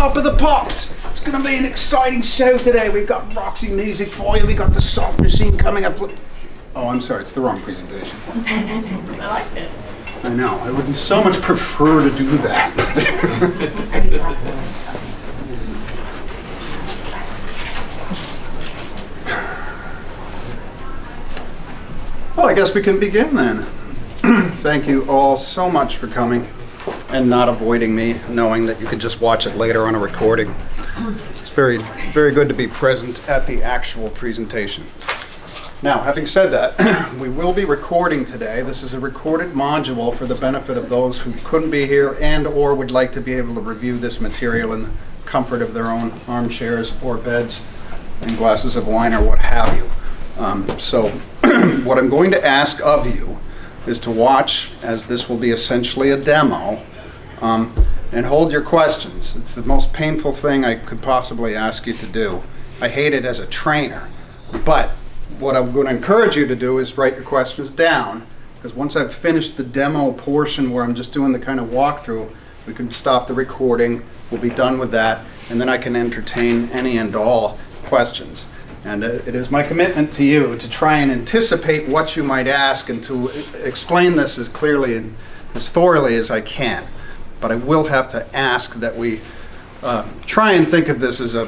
top of the pops. It's going to be an exciting show today. We've got Moxi music for you. We got the soft machine coming up. Oh, I'm sorry. It's the wrong presentation. I like it. I know. I would so much prefer to do that. Well, I guess we can begin then. Thank you all so much for coming and not avoiding me, knowing that you could just watch it later on a recording. It's very, very good to be present at the actual presentation. Now, having said that, we will be recording today. This is a recorded module for the benefit of those who couldn't be here and or would like to be able to review this material in the comfort of their own armchairs or beds and glasses of wine or what have you. So what I'm going to ask of you is to watch, as this will be essentially a demo, and hold your questions. It's the most painful thing I could possibly ask you to do. I hate it as a trainer, but what I'm going to encourage you to do is write your questions down, because once I've finished the demo portion where I'm just doing the kind of walkthrough, we can stop the recording, we'll be done with that, and then I can entertain any and all questions. And it is my commitment to you to try and anticipate what you might ask and to explain this as clearly and as thoroughly as I can. But I will have to ask that we try and think of this as a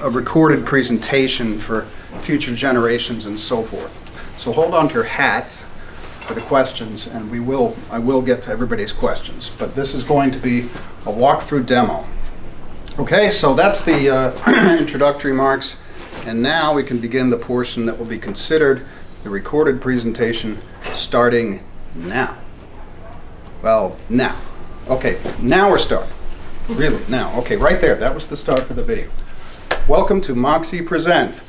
recorded presentation for future generations and so forth. So hold on to your hats for the questions, and I will get to everybody's questions. But this is going to be a walkthrough demo. Okay, so that's the introductory marks. And now we can begin the portion that will be considered the recorded presentation starting now. Well, now. Okay, now we're starting. Really, now. Okay, right there. That was the start for the video. Welcome to Moxi Present.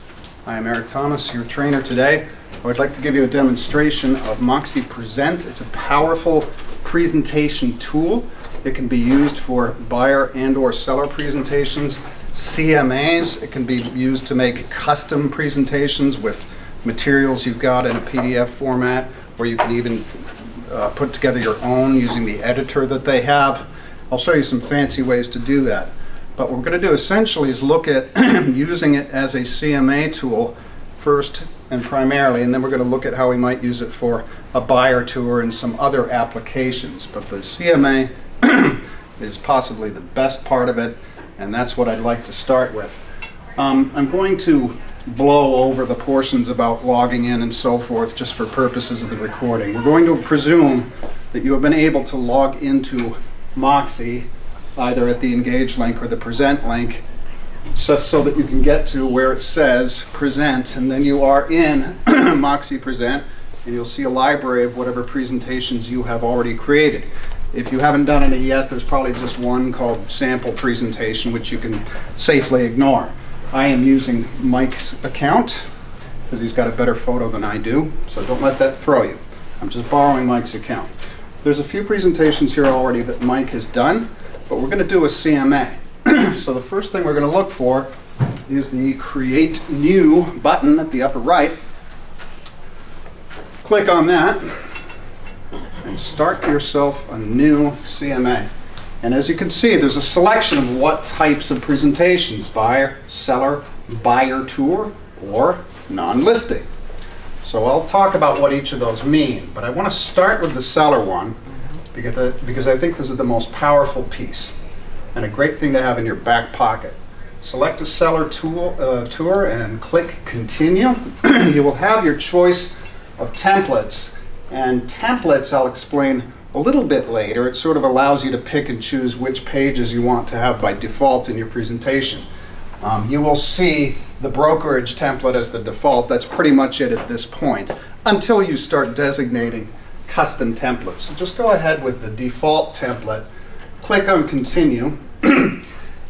I am Eric Thomas, your trainer today. I would like to give you a demonstration of Moxi Present. It's a powerful presentation tool. It can be used for buyer and or seller presentations. CMAs, it can be used to make custom presentations with materials you've got in a PDF format, or you can even put together your own using the editor that they have. I'll show you some fancy ways to do that. But what we're going to do essentially is look at using it as a CMA tool first and primarily, and then we're going to look at how we might use it for a buyer tour and some other applications. But the CMA is possibly the best part of it, and that's what I'd like to start with. I'm going to blow over the portions about logging in and so forth just for purposes of the recording. We're going to presume that you have been able to log into Moxi either at the Engage link or the Present link, just so that you can get to where it says Present, and then you are in Moxi Present, and you'll see a library of whatever presentations you have already created. If you haven't done any yet, there's probably just one called Sample Presentation, which you can safely ignore. I am using Mike's account because he's got a better photo than I do, so don't let that throw you. I'm just borrowing Mike's account. There's a few presentations here already that Mike has done, but we're going to do a CMA. So the first thing we're going to look for is the Create New button at the upper right. Click on that and start yourself a new CMA. And as you can see, there's a selection of what types of presentations: buyer, seller, buyer tour, or non-listing. So I'll talk about what each of those mean, but I want to start with the seller one because I think this is the most powerful piece and a great thing to have in your back pocket. Select a seller tour and click Continue. You will have your choice of templates. And templates I'll explain a little bit later. It sort of allows you to pick and choose which pages you want to have by default in your presentation. You will see the brokerage template as the default. That's pretty much it at this point, until you start designating custom templates. So just go ahead with the default template, click on Continue,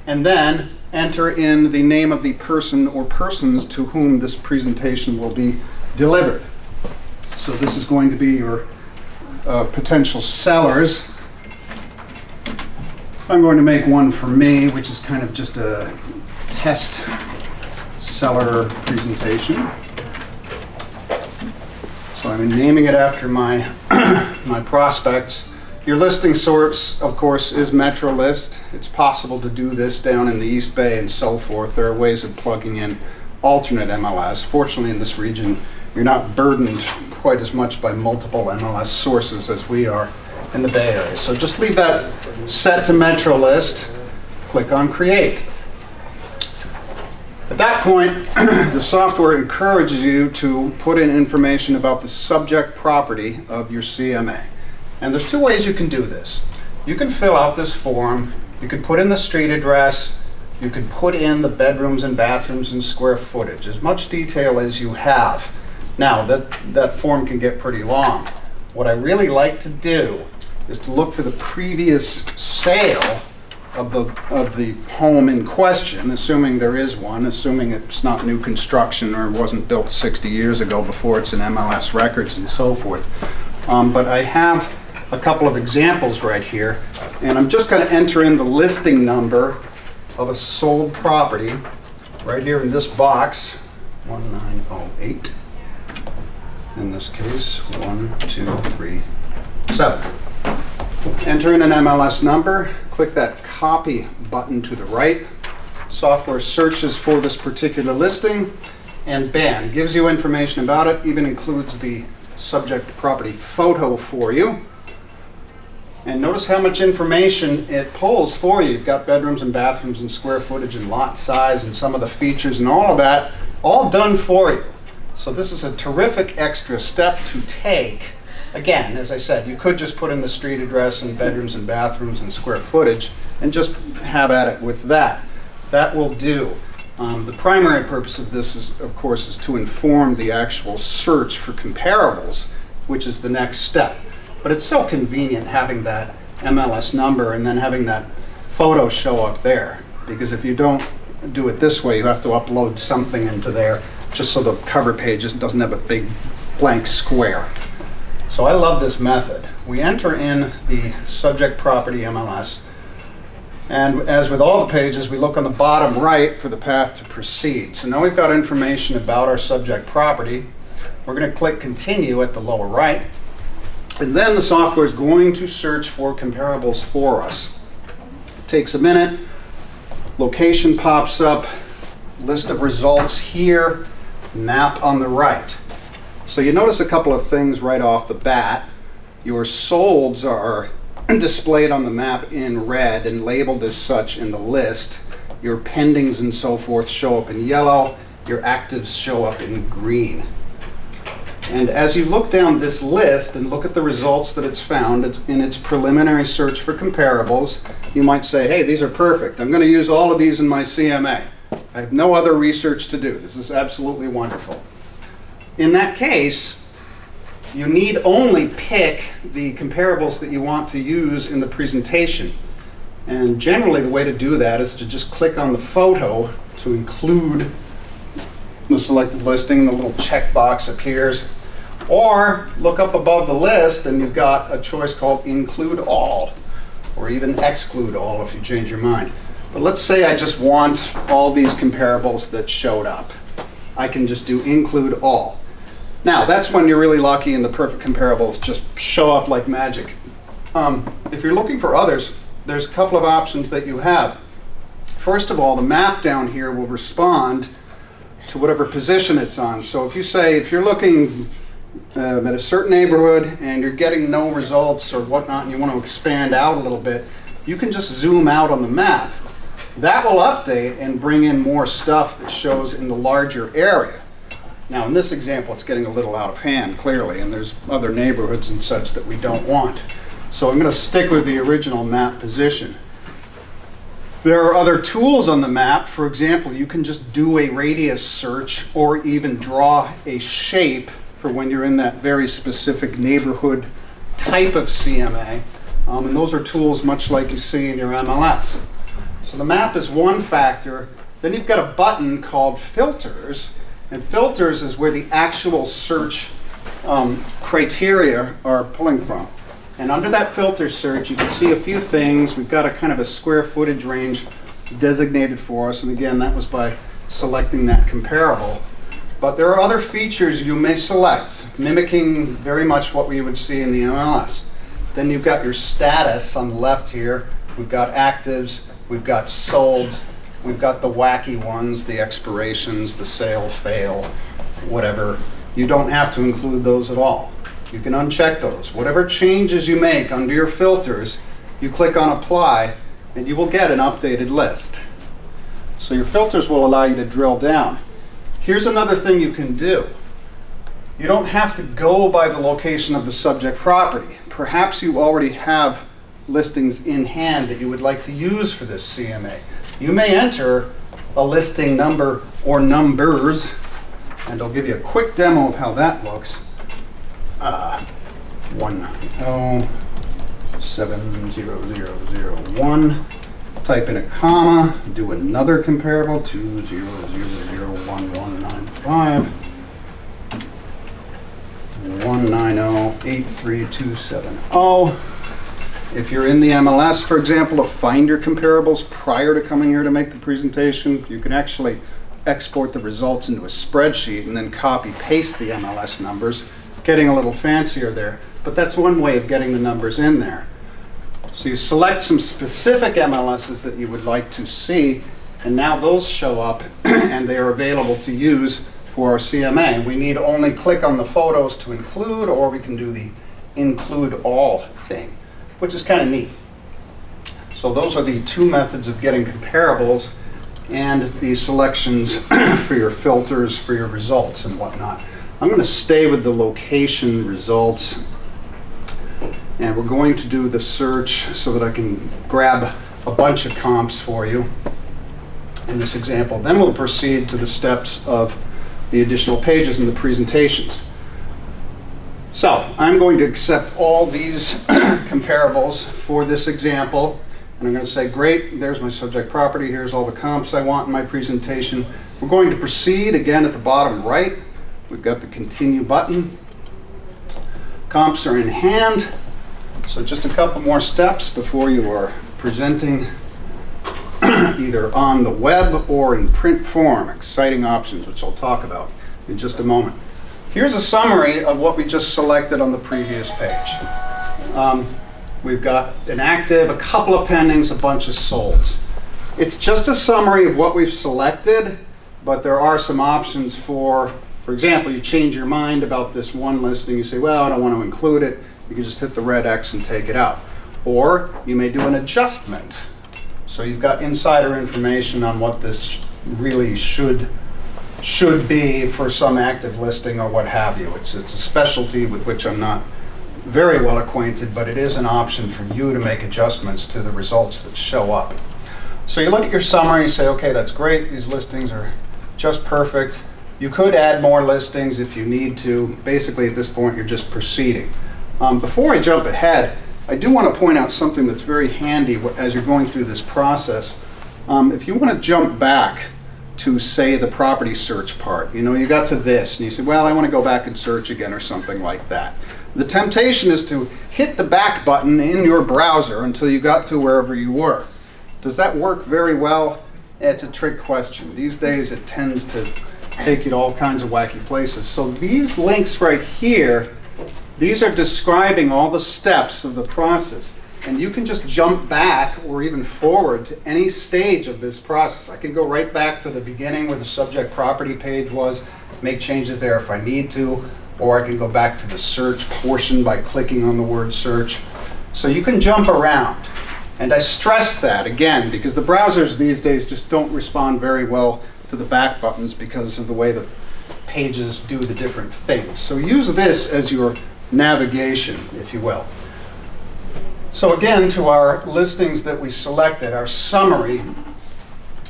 and then enter in the name of the person or persons to whom this presentation will be delivered. So this is going to be your potential sellers. I'm going to make one for me, which is kind of just a test seller presentation. So I'm naming it after my my prospects, Your listing source, of course, is MetroList. It's possible to do this down in the East Bay and so forth. There are ways of plugging in alternate MLS. Fortunately, in this region, you're not burdened quite as much by multiple MLS sources as we are in the Bay Area. So just leave that set to MetroList. Click on Create. At that point, the software encourages you to put in information about the subject property of your CMA. And there's two ways you can do this. You can fill out this form, you can put in the street address, you can put in the bedrooms and bathrooms and square footage, as much detail as you have. Now, that form can get pretty long. What I really like to do is to look for the previous sale of the home in question, assuming there is one, assuming it's not new construction or wasn't built 60 years ago before it's in MLS records and so forth. But I have a couple of examples right here, and I'm just going to enter in the listing number of a sold property right here in this box, 1908. In this case, 1237. Enter in an MLS number, click that copy button to the right. Software searches for this particular listing, and bam, gives you information about it, even includes the subject property photo for you. And notice how much information it pulls for you. You've got bedrooms and bathrooms and square footage and lot size and some of the features and all of that, all done for you. So this is a terrific extra step to take. Again, as I said, you could just put in the street address and bedrooms and bathrooms and square footage and just have at it with that. That will do. The primary purpose of this is, of course, is to inform the actual search for comparables, which is the next step. But it's so convenient having that MLS number and then having that photo show up there. Because if you don't do it this way, you have to upload something into there just so the cover page doesn't have a big blank square. So I love this method. We enter in the subject property MLS, and as with all the pages, we look on the bottom right for the path to proceed. So now we've got information about our subject property. We're going to click Continue at the lower right, and then the software is going to search for comparables for us. It takes a minute. Location pops up, list of results here, map on the right. So you notice a couple of things right off the bat. Your solds are displayed on the map in red and labeled as such in the list. Your pendings and so forth show up in yellow. Your actives show up in green. And as you look down this list and look at the results that it's found in its preliminary search for comparables, you might say, hey, these are perfect. I'm going to use all of these in my CMA. I have no other research to do. This is absolutely wonderful. In that case, you need only pick the comparables that you want to use in the presentation. And generally the way to do that is to just click on the photo to include the selected listing. The little checkbox appears. Or look up above the list and you've got a choice called Include All, or even Exclude All if you change your mind. But let's say I just want all these comparables that showed up. I can just do Include All. Now, that's when you're really lucky and the perfect comparables just show up like magic. If you're looking for others, there's a couple of options that you have. First of all, the map down here will respond to whatever position it's on. So if you're looking at a certain neighborhood and you're getting no results or whatnot and you want to expand out a little bit, you can just zoom out on the map. That will update and bring in more stuff that shows in the larger area. Now, in this example, it's getting a little out of hand, clearly, and there's other neighborhoods and such that we don't want. So I'm going to stick with the original map position. There are other tools on the map. For example, you can just do a radius search or even draw a shape for when you're in that very specific neighborhood type of CMA. And those are tools much like you see in your MLS. So the map is one factor. Then you've got a button called Filters. And filters is where the actual search criteria are pulling from. And under that filter search, you can see a few things. We've got a kind of a square footage range designated for us. And again, that was by selecting that comparable. But there are other features you may select, mimicking very much what we would see in the MLS. Then you've got your status on the left here. We've got actives, we've got solds, we've got the wacky ones, the expirations, the sale, fail, whatever. You don't have to include those at all. You can uncheck those. Whatever changes you make under your filters, you click on apply and you will get an updated list. So your filters will allow you to drill down. Here's another thing you can do. You don't have to go by the location of the subject property. Perhaps you already have listings in hand that you would like to use for this CMA. You may enter a listing number or numbers, and I'll give you a quick demo of how that looks. 107001. Type in a comma, do another comparable, 20001195. 190-83270. If you're in the MLS, for example, to find your comparables prior to coming here to make the presentation, you can actually export the results into a spreadsheet and then copy paste the MLS numbers, getting a little fancier there. But that's one way of getting the numbers in there. So you select some specific MLSs that you would like to see, and now those show up and they are available to use for our CMA. We need only click on the photos to include, or we can do the include all thing, which is kind of neat. So those are the two methods of getting comparables and the selections for your filters, for your results and whatnot. I'm going to stay with the location results, and we're going to do the search so that I can grab a bunch of comps for you in this example. Then we'll proceed to the steps of the additional pages in the presentations. So I'm going to accept all these comparables for this example, and I'm going to say, great, there's my subject property, here's all the comps I want in my presentation. We're going to proceed again at the bottom right. We've got the continue button. Comps are in hand, so just a couple more steps before you are presenting either on the web or in print form. Exciting options, which I'll talk about in just a moment. Here's a summary of what we just selected on the previous page. We've got an active, a couple of pendings, a bunch of solds. It's just a summary of what we've selected, but there are some options for example, you change your mind about this one listing, you say, well, I don't want to include it. You can just hit the red X and take it out. Or you may do an adjustment. So you've got insider information on what this really should be for some active listing or what have you. It's a specialty with which I'm not very well acquainted, but it is an option for you to make adjustments to the results that show up. So you look at your summary, you say, okay, that's great. These listings are just perfect. You could add more listings if you need to. Basically, at this point, you're just proceeding. Before I jump ahead, I do want to point out something that's very handy as you're going through this process. If you want to jump back to, say, the property search part, you got to this, and you say, well, I want to go back and search again or something like that. The temptation is to hit the back button in your browser until you got to wherever you were. Does that work very well? It's a trick question. These days, it tends to take you to all kinds of wacky places. So these links right here, these are describing all the steps of the process. And you can just jump back or even forward to any stage of this process. I can go right back to the beginning where the subject property page was, make changes there if I need to, or I can go back to the search portion by clicking on the word search. So you can jump around. And I stress that again because the browsers these days just don't respond very well to the back buttons because of the way the pages do the different things. So use this as your navigation, if you will. So again, to our listings that we selected, our summary,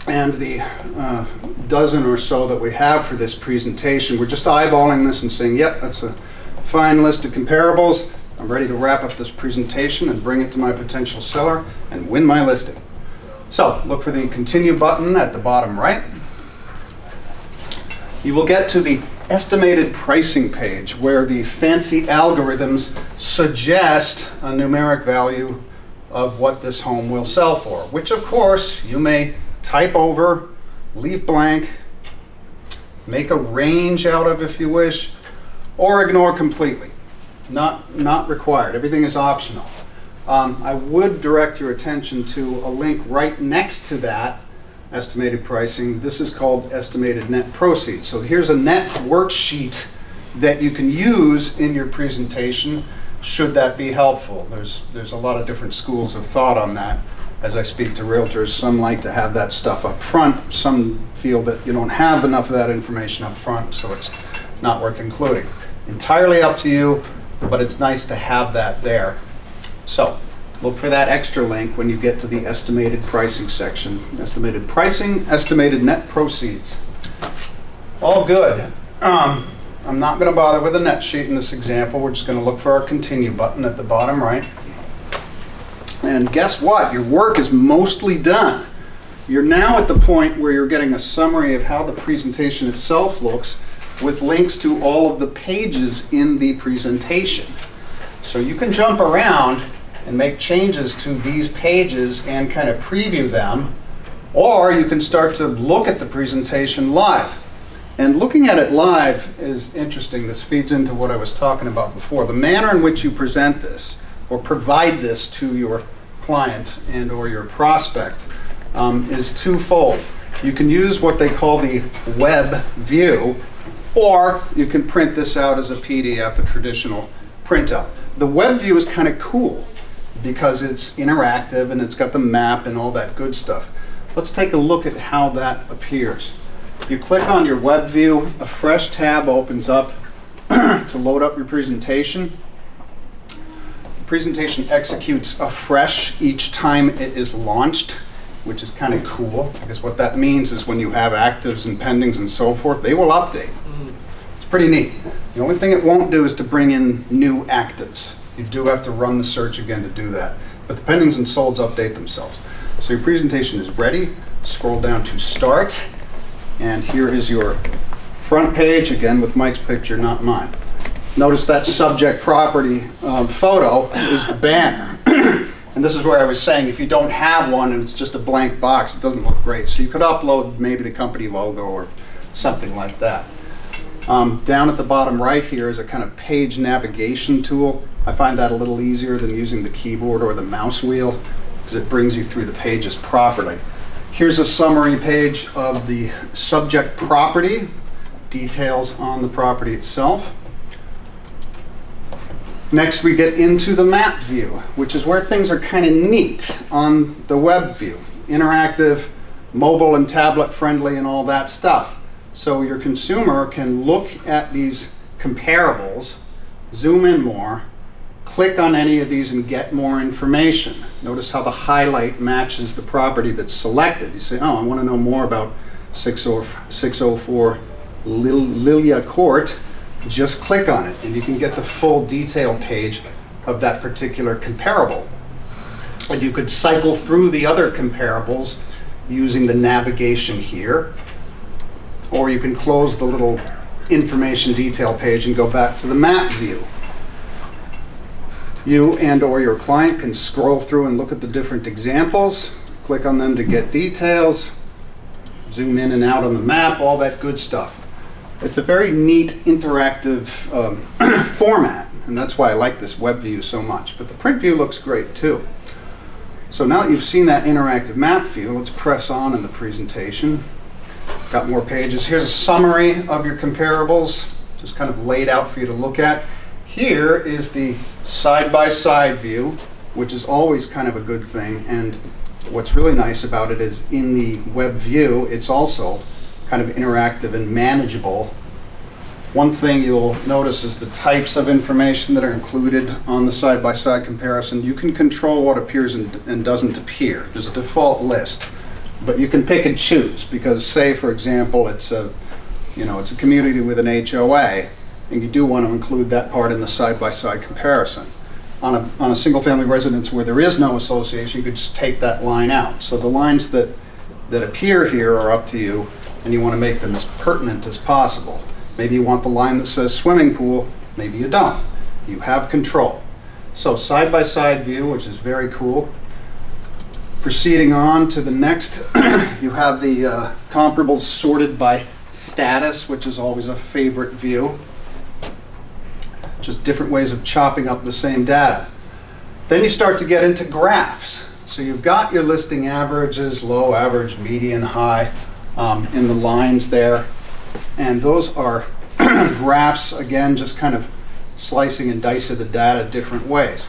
and the dozen or so that we have for this presentation, we're just eyeballing this and saying, yep, that's a fine list of comparables. I'm ready to wrap up this presentation and bring it to my potential seller and win my listing. So look for the continue button at the bottom right. You will get to the estimated pricing page where the fancy algorithms suggest a numeric value of what this home will sell for, which of course you may type over, leave blank, make a range out of if you wish, or ignore completely. Not required. Everything is optional. I would direct your attention to a link right next to that estimated pricing. This is called estimated net proceeds. So here's a net worksheet that you can use in your presentation should that be helpful. There's a lot of different schools of thought on that. As I speak to realtors, some like to have that stuff up front. Some feel that you don't have enough of that information up front, so it's not worth including. Entirely up to you, but it's nice to have that there. So look for that extra link when you get to the estimated pricing section. Estimated pricing, estimated net proceeds. All good. I'm not going to bother with a net sheet in this example. We're just going to look for our continue button at the bottom right. And guess what? Your work is mostly done. You're now at the point where you're getting a summary of how the presentation itself looks with links to all of the pages in the presentation. So you can jump around and make changes to these pages and kind of preview them, or you can start to look at the presentation live. And looking at it live is interesting. This feeds into what I was talking about before. The manner in which you present this or provide this to your client and or your prospect is twofold. You can use what they call the web view, or you can print this out as a PDF, a traditional printout. The web view is kind of cool because it's interactive and it's got the map and all that good stuff. Let's take a look at how that appears. You click on your web view, a fresh tab opens up to load up your presentation. The presentation executes afresh each time it is launched, which is kind of cool, because what that means is when you have actives and pendings and so forth, they will update. It's pretty neat. The only thing it won't do is to bring in new actives. You do have to run the search again to do that. But the pendings and solds update themselves. So your presentation is ready. Scroll down to start. And here is your front page, again with Mike's picture, not mine. Notice that subject property photo is the banner. And this is where I was saying if you don't have one and it's just a blank box, it doesn't look great. So you could upload maybe the company logo or something like that. Down at the bottom right here is a kind of page navigation tool. I find that a little easier than using the keyboard or the mouse wheel because it brings you through the pages properly. Here's a summary page of the subject property, details on the property itself. Next we get into the map view, which is where things are kind of neat on the web view. Interactive, mobile and tablet friendly and all that stuff. So your consumer can look at these comparables, zoom in more, click on any of these and get more information. Notice how the highlight matches the property that's selected. You say, oh, I want to know more about 604 Lilia Court. Just click on it and you can get the full detail page of that particular comparable. And you could cycle through the other comparables using the navigation here, or you can close the little information detail page and go back to the map view. You and or your client can scroll through and look at the different examples, click on them to get details, zoom in and out on the map, all that good stuff. It's a very neat interactive format, and that's why I like this web view so much. But the print view looks great too. So now that you've seen that interactive map view, let's press on in the presentation. Got more pages. Here's a summary of your comparables, just kind of laid out for you to look at. Here is the side-by-side view, which is always kind of a good thing. And what's really nice about it is in the web view, it's also kind of interactive and manageable. One thing you'll notice is the types of information that are included on the side-by-side comparison. You can control what appears and doesn't appear. There's a default list, but you can pick and choose because, say, for example, it's a community with an HOA, and you do want to include that part in the side-by-side comparison. On a single-family residence where there is no association, you could just take that line out. So the lines that appear here are up to you, and you want to make them as pertinent as possible. Maybe you want the line that says swimming pool, maybe you don't. You have control. So side-by-side view, which is very cool. Proceeding on to the next, you have the comparables sorted by status, which is always a favorite view. just different ways of chopping up the same data. Then you start to get into graphs. So you've got your listing averages, low, average, median, high, in the lines there. And those are graphs, again, just kind of slicing and dicing the data different ways.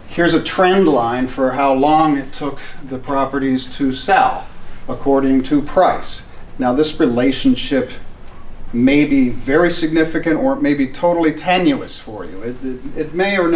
Here's a trend line for how long it took the properties to sell according to price. Now this relationship may be very significant or it may be totally tenuous for you. It may or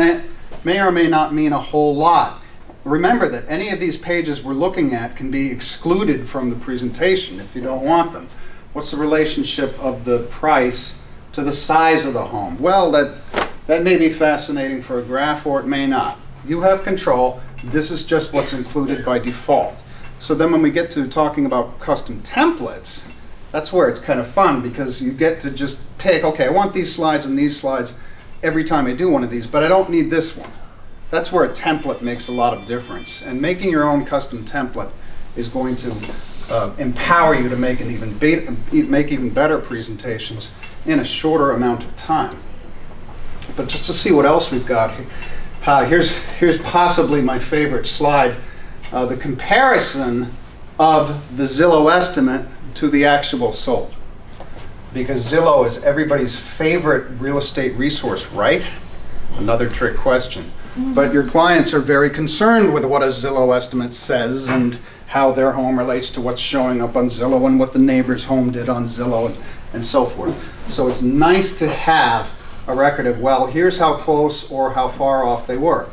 may not mean a whole lot. Remember that any of these pages we're looking at can be excluded from the presentation if you don't want them. What's the relationship of the price to the size of the home? Well, that may be fascinating for a graph or it may not. You have control. This is just what's included by default. So then when we get to talking about custom templates, that's where it's kind of fun because you get to just pick, okay, I want these slides and these slides every time I do one of these, but I don't need this one. That's where a template makes a lot of difference. And making your own custom template is going to empower you to make even better presentations in a shorter amount of time. But just to see what else we've got here. Here's possibly my favorite slide, the comparison of the Zillow estimate to the actual sold. Because Zillow is everybody's favorite real estate resource, right? Another trick question. But your clients are very concerned with what a Zillow estimate says and how their home relates to what's showing up on Zillow and what the neighbor's home did on Zillow and so forth. So it's nice to have a record of, well, here's how close or how far off they were.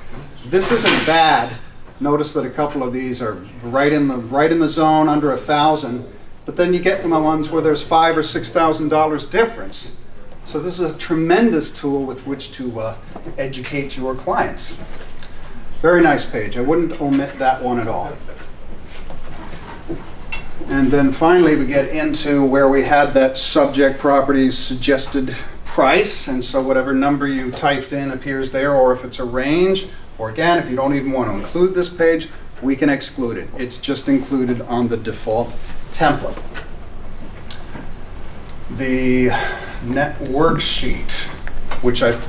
This isn't bad. Notice that a couple of these are right in the zone, under 1,000. But then you get the ones where there's $5,000 or $6,000 difference. So this is a tremendous tool with which to educate your clients. Very nice page. I wouldn't omit that one at all. And then finally we get into where we had that subject property suggested price. And so whatever number you typed in appears there, or if it's a range, or again, if you don't even want to include this page, we can exclude it. It's just included on the default template. The net worksheet, which I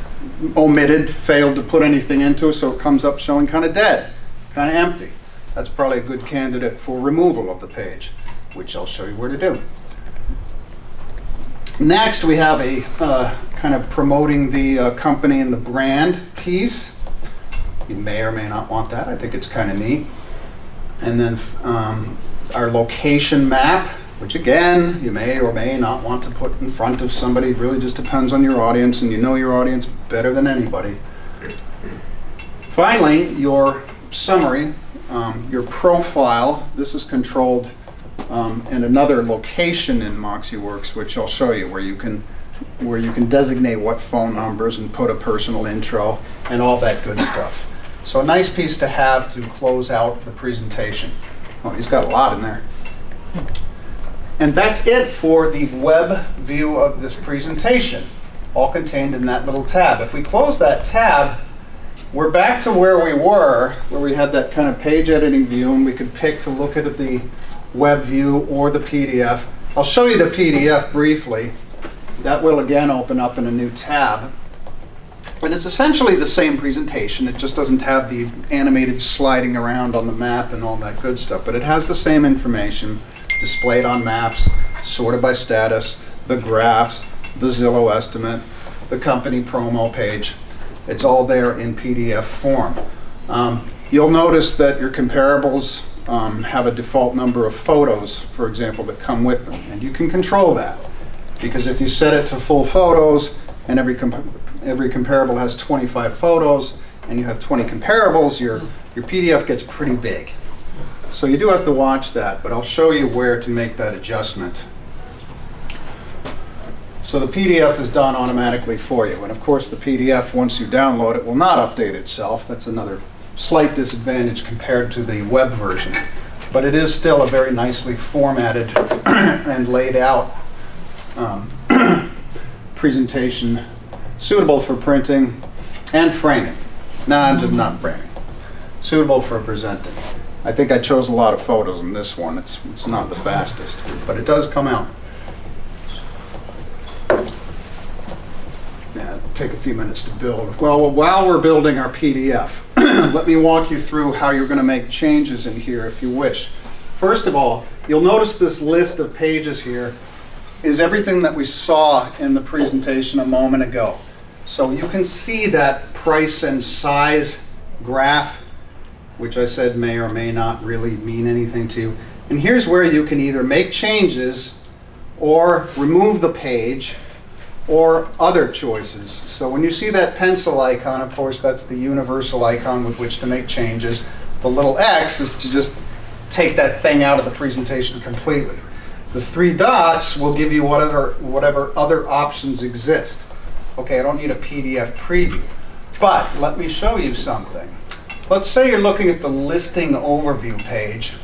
omitted, failed to put anything into, so it comes up showing kind of dead, kind of empty. That's probably a good candidate for removal of the page, which I'll show you where to do. Next, we have a kind of promoting the company and the brand piece. You may or may not want that. I think it's kind of neat. And then our location map, which again, you may or may not want to put in front of somebody. It really just depends on your audience, and you know your audience better than anybody. Finally, your summary, your profile. This is controlled in another location in MoxiWorks, which I'll show you, where you can designate what phone numbers and put a personal intro and all that good stuff. So a nice piece to have to close out the presentation. Oh, he's got a lot in there. And that's it for the web view of this presentation, all contained in that little tab. If we close that tab, we're back to where we were, where we had that kind of page editing view, and we could pick to look at the web view or the PDF. I'll show you the PDF briefly. That will again open up in a new tab. And it's essentially the same presentation. It just doesn't have the animated sliding around on the map and all that good stuff, but it has the same information displayed on maps, sorted by status, the graphs, the Zillow estimate, the company promo page. It's all there in PDF form. You'll notice that your comparables have a default number of photos, for example, that come with them. And you can control that, because if you set it to full photos and every comparable has 25 photos and you have 20 comparables, your PDF gets pretty big. So you do have to watch that, but I'll show you where to make that adjustment. So the PDF is done automatically for you. And of course the PDF, once you download it, will not update itself. That's another slight disadvantage compared to the web version. But it is still a very nicely formatted and laid out presentation, suitable for printing and framing. No, not framing. Suitable for presenting. I think I chose a lot of photos in this one. It's not the fastest, but it does come out. Yeah, take a few minutes to build. Well, while we're building our PDF, let me walk you through how you're going to make changes in here if you wish. First of all, you'll notice this list of pages here is everything that we saw in the presentation a moment ago. So you can see that price and size graph, which I said may or may not really mean anything to you. And here's where you can either make changes or remove the page or other choices. So when you see that pencil icon, of course, that's the universal icon with which to make changes. The little X is to just take that thing out of the presentation completely. The 3 dots will give you whatever other options exist. Okay, I don't need a PDF preview, but let me show you something. Let's say you're looking at the listing overview page.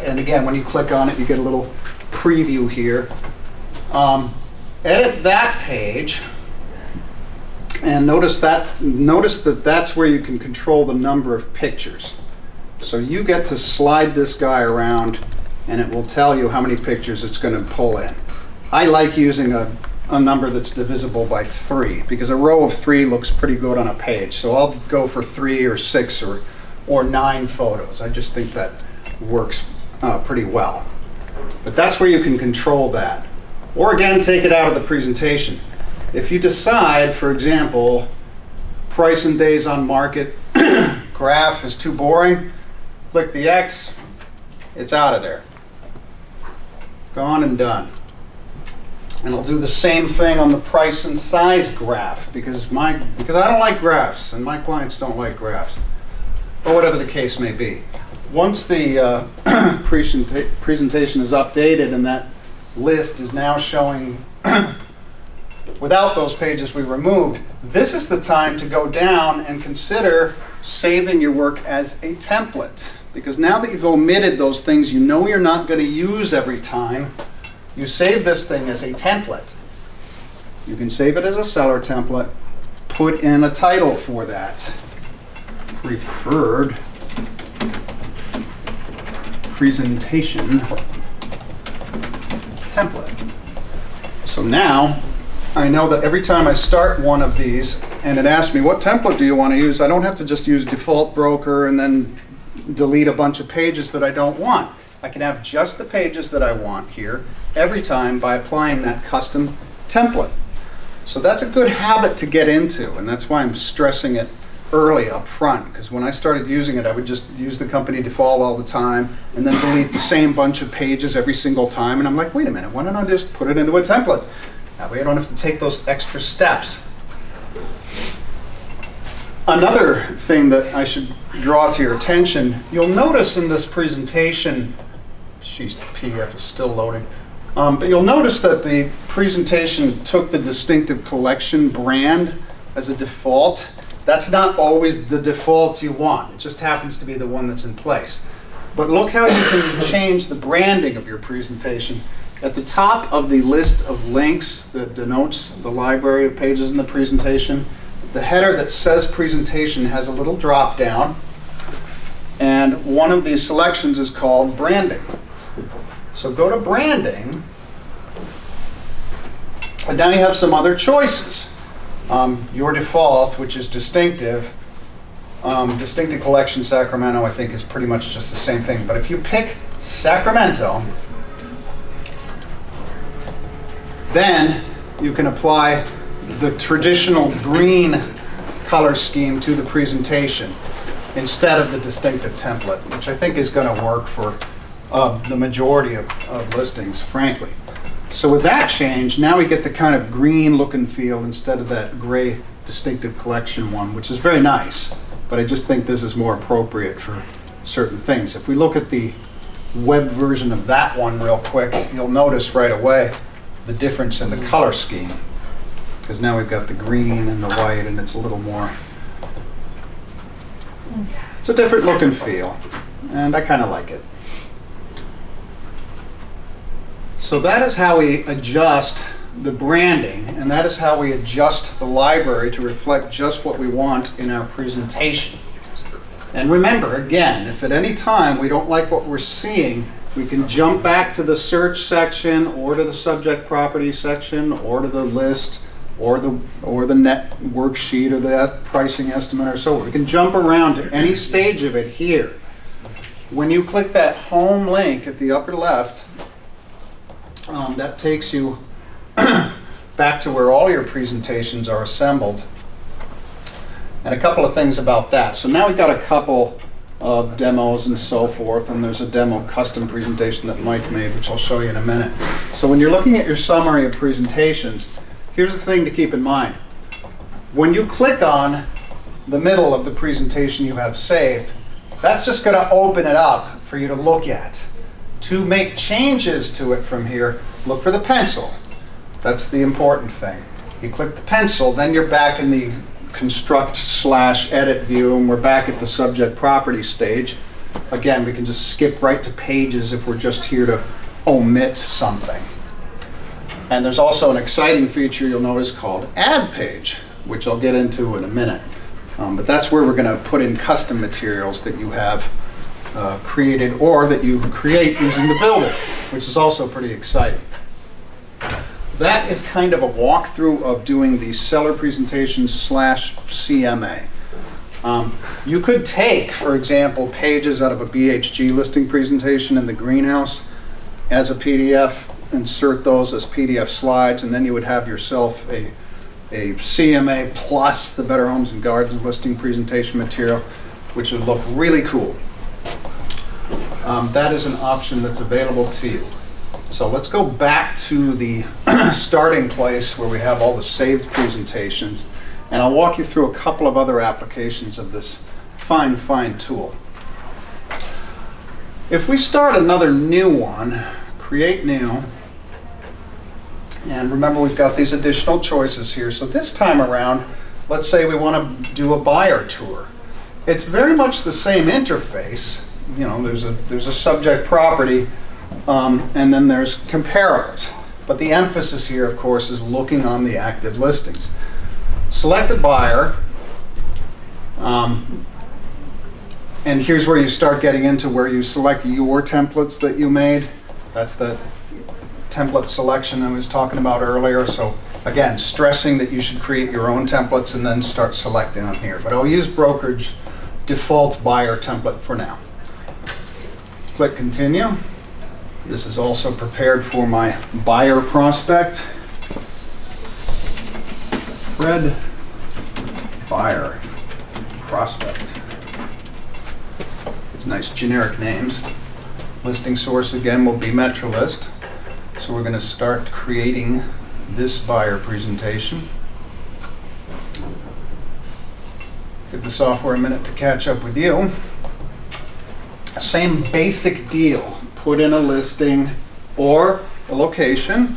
And again, when you click on it, you get a little preview here. Edit that page, and notice that that's where you can control the number of pictures. So you get to slide this guy around, and it will tell you how many pictures it's going to pull in. I like using a number that's divisible by 3, because a row of 3 looks pretty good on a page. So I'll go for 3 or 6 or 9 photos. I just think that works pretty well. But that's where you can control that. Or again, take it out of the presentation. If you decide, for example, price and days on market graph is too boring, click the X, it's out of there. Gone and done. And I'll do the same thing on the price and size graph because I don't like graphs and my clients don't like graphs, or whatever the case may be. Once the presentation is updated and that list is now showing without those pages we removed, this is the time to go down and consider saving your work as a template. Because now that you've omitted those things you know you're not going to use every time, you save this thing as a template. You can save it as a seller template, put in a title for that. Preferred presentation template. So now I know that every time I start one of these and it asks me what template do you want to use, I don't have to just use default broker and then delete a bunch of pages that I don't want. I can have just the pages that I want here every time by applying that custom template. So that's a good habit to get into, and that's why I'm stressing it early up front, because when I started using it I would just use the company default all the time and then delete the same bunch of pages every single time, and I'm like, wait a minute, why don't I just put it into a template? That way I don't have to take those extra steps. Another thing that I should draw to your attention, you'll notice in this presentation, geez, the PDF is still loading, but you'll notice that the presentation took the distinctive collection brand as a default. That's not always the default you want. It just happens to be the one that's in place. But look how you can change the branding of your presentation. At the top of the list of links that denotes the library of pages in the presentation, the header that says presentation has a little drop down, and one of these selections is called branding. So go to branding, and now you have some other choices. Your default, which is distinctive collection Sacramento, I think is pretty much just the same thing. But if you pick Sacramento, then you can apply the traditional green color scheme to the presentation instead of the distinctive template, which I think is going to work for the majority of listings, frankly. So with that change, now we get the kind of green look and feel instead of that gray distinctive collection one, which is very nice, but I just think this is more appropriate for certain things. If we look at the web version of that one real quick, you'll notice right away the difference in the color scheme, because now we've got the green and the white, and it's a little more, it's a different look and feel, and I kind of like it. So that is how we adjust the branding, and that is how we adjust the library to reflect just what we want in our presentation. And remember, again, if at any time we don't like what we're seeing, we can jump back to the search section or to the subject property section or to the list or the net worksheet or that pricing estimate or so. We can jump around to any stage of it here. When you click that home link at the upper left, that takes you back to where all your presentations are assembled. And a couple of things about that. So now we've got a couple of demos and so forth, and there's a demo custom presentation that Mike made, which I'll show you in a minute. So when you're looking at your summary of presentations, here's the thing to keep in mind. When you click on the middle of the presentation you have saved, that's just going to open it up for you to look at. To make changes to it from here, look for the pencil. That's the important thing. You click the pencil, then you're back in the construct/edit view, and we're back at the subject property stage. Again, we can just skip right to pages if we're just here to omit something. And there's also an exciting feature you'll notice called Add Page, which I'll get into in a minute. But that's where we're going to put in custom materials that you have created or that you create using the builder, which is also pretty exciting. That is kind of a walkthrough of doing the seller presentation /CMA. You could take, for example, pages out of a BHG listing presentation in the greenhouse as a PDF, insert those as PDF slides, and then you would have yourself a CMA plus the Better Homes and Gardens listing presentation material, which would look really cool. That is an option that's available to you. So let's go back to the starting place where we have all the saved presentations, and I'll walk you through a couple of other applications of this fine tool. If we start another new one, create new, and remember we've got these additional choices here. So this time around, let's say we want to do a buyer tour. It's very much the same interface. You know, there's a subject property, and then there's comparables. But the emphasis here, of course, is looking on the active listings. Select a buyer, and here's where you start getting into where you select your templates that you made. That's the template selection I was talking about earlier. So again, stressing that you should create your own templates and then start selecting them here. But I'll use brokerage default buyer template for now. Click continue. This is also prepared for my buyer prospect. Fred Buyer Prospect. Nice generic names. Listing source again will be MetroList. So we're going to start creating this buyer presentation. Give the software a minute to catch up with you. Same basic deal. Put in a listing or a location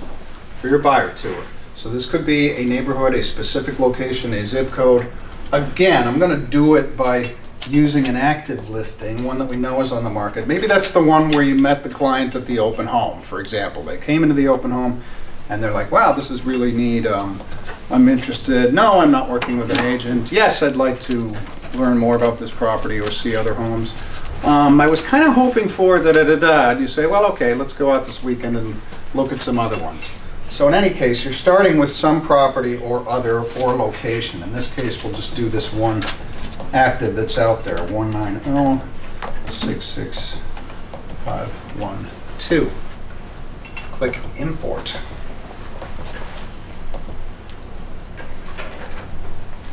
for your buyer tour. So this could be a neighborhood, a specific location, a zip code. Again, I'm going to do it by using an active listing, one that we know is on the market. Maybe that's the one where you met the client at the open home, for example. They came into the open home and they're like, wow, this is really neat. I'm interested. No, I'm not working with an agent. Yes, I'd like to learn more about this property or see other homes. I was kind of hoping for da-da-da-da. You say, well, okay, let's go out this weekend and look at some other ones. So in any case, you're starting with some property or other or location. In this case, we'll just do this one active that's out there, 190-66512. Click import.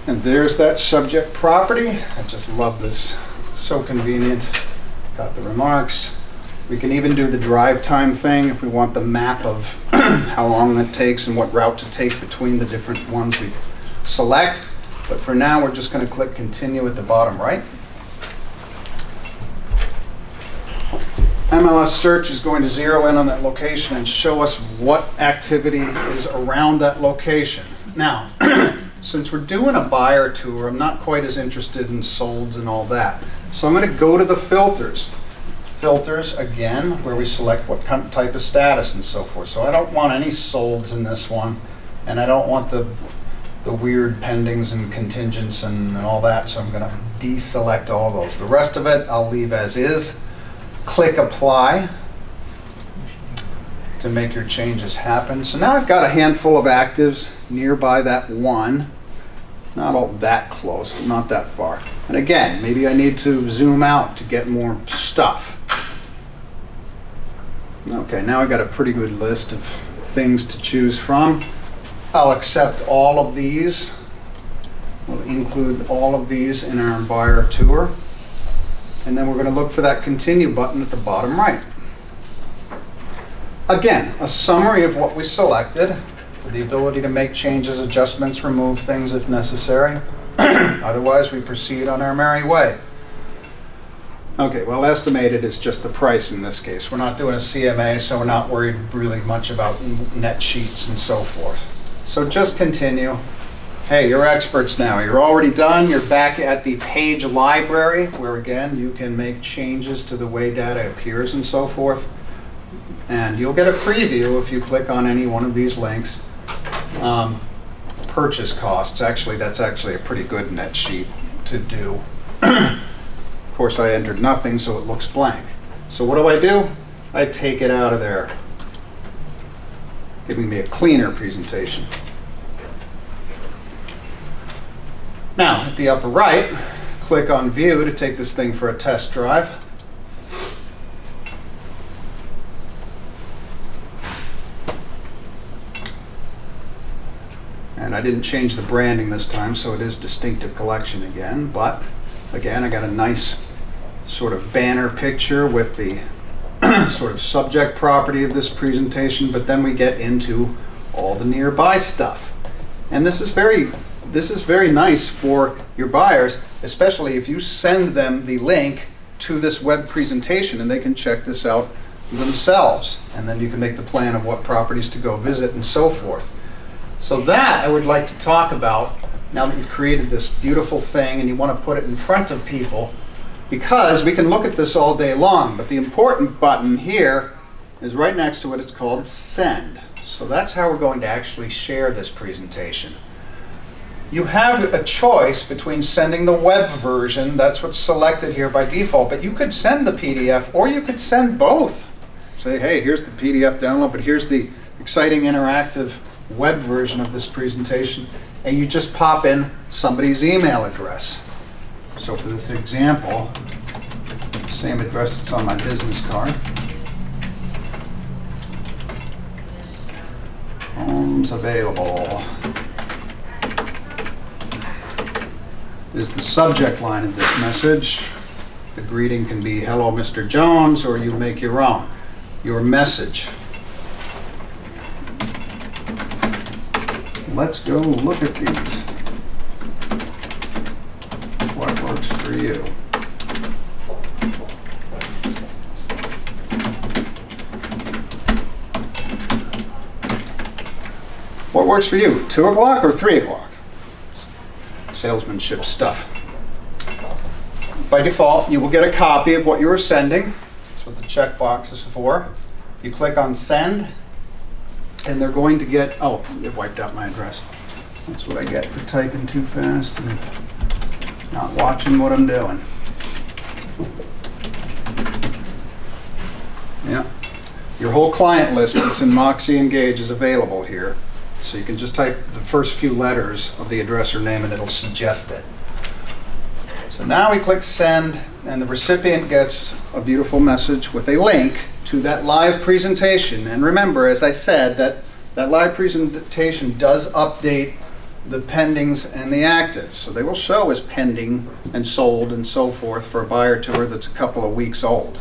And there's that subject property. I just love this. So convenient. Got the remarks. We can even do the drive time thing if we want the map of how long it takes and what route to take between the different ones we select. But for now, we're just going to click continue at the bottom right. MLS search is going to zero in on that location and show us what activity is around that location. Now, since we're doing a buyer tour, I'm not quite as interested in solds and all that. So I'm going to go to the filters. Filters, again, where we select what type of status and so forth. So I don't want any solds in this one, and I don't want the weird pendings and contingents and all that, so I'm going to deselect all those. The rest of it I'll leave as is. Click apply. to make your changes happen. So now I've got a handful of actives nearby that one. Not all that close, but not that far. And again, maybe I need to zoom out to get more stuff. Okay, now I got a pretty good list of things to choose from. I'll accept all of these. We'll include all of these in our buyer tour. And then we're going to look for that continue button at the bottom right. Again, a summary of what we selected, with the ability to make changes, adjustments, remove things if necessary. Otherwise, we proceed on our merry way. Okay, well, estimated is just the price in this case. We're not doing a CMA, so we're not worried really much about net sheets and so forth. So just continue. Hey, you're experts now. You're already done. You're back at the page library, where again, you can make changes to the way data appears and so forth. And you'll get a preview if you click on any one of these links. Purchase costs, actually, that's actually a pretty good net sheet to do. Of course, I entered nothing, so it looks blank. So what do? I take it out of there, giving me a cleaner presentation. Now, at the upper right, click on View to take this thing for a test drive. And I didn't change the branding this time, so it is Distinctive Collection again. But again, I got a nice sort of banner picture with the sort of subject property of this presentation, but then we get into all the nearby stuff. And this is very nice for your buyers, especially if you send them the link to this web presentation and they can check this out themselves. And then you can make the plan of what properties to go visit and so forth. So that I would like to talk about now that you've created this beautiful thing and you want to put it in front of people, because we can look at this all day long, but the important button here is right next to it. It's called Send. So that's how we're going to actually share this presentation. You have a choice between sending the web version, that's what's selected here by default, but you could send the PDF or you could send both. Say, hey, here's the PDF download, but here's the exciting interactive web version of this presentation, and you just pop in somebody's email address. So for this example, same address that's on my business card. Homes available is the subject line of this message. The greeting can be, hello, Mr. Jones, or you make your own. Your message. Let's go look at these. What works for you? What works for you? 2 o'clock or 3 o'clock? Salesmanship stuff. By default, you will get a copy of what you are sending. That's what the checkbox is for. You click on Send, and they're going to get, oh, it wiped out my address. That's what I get for typing too fast and not watching what I'm doing. Yeah. Your whole client list that's in Moxi Engage is available here. So you can just type the first few letters of the address or name and it'll suggest it. So now we click Send, and the recipient gets a beautiful message with a link to that live presentation. And remember, as I said, that live presentation does update the pendings and the actives. So they will show as pending and sold and so forth for a buyer tour that's a couple of weeks old.